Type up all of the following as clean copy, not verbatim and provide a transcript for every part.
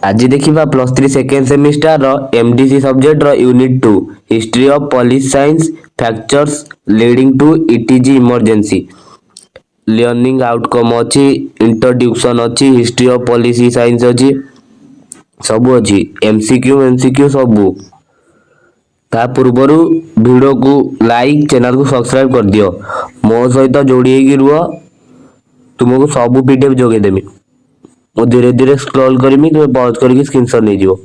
आज देखा +3 second semester MDC subject unit 2 history of पॉलिस साइंस फैक्चर्स लीडिंग टू इटीजी इमरजेंसी लर्निंग आउटकम अच्छी इंट्रोड्यूक्शन अच्छी हिस्ट्री ऑफ पॉलिसी साइंस अच्छी सबू अच्छी एमसीक्यू सबू ता पूर्वर वीडियो को लाइक चैनल को सब्सक्राइब कर दियो मो सहित जोड़ी होगी रुह तुमको सबू पीडीएफ जोगेदेमी मु धीरे धीरे स्क्रॉल करमी तुम्हें पॉज करके स्क्रीनशॉट नहीं जीवो।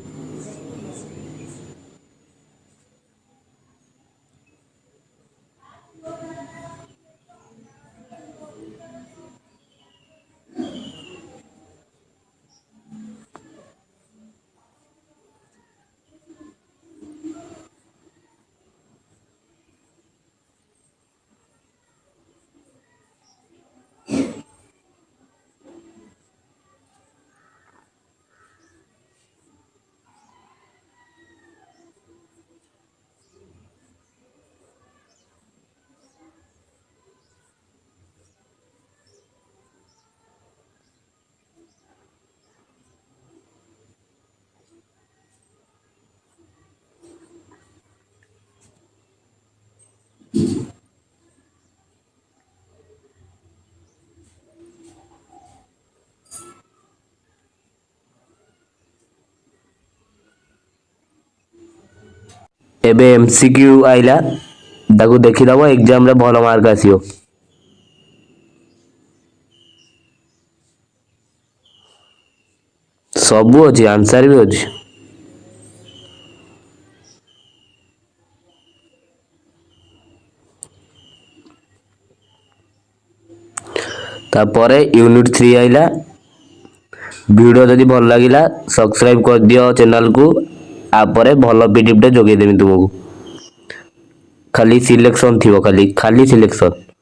एबे एमसीक्यू आइला ताकू देखिदब एग्जाम रे भल मार्क आसीओ। सबू अच्छी आंसर भी अच्छी तापरे यूनिट 3 आइला वीडियो जदि भल लागिला सब्सक्राइब कर दियो चैनल को आपरे भल पीडीएफ टे जोगे देबी तुमको खाली सिलेक्शन थिबो खाली सिलेक्शन।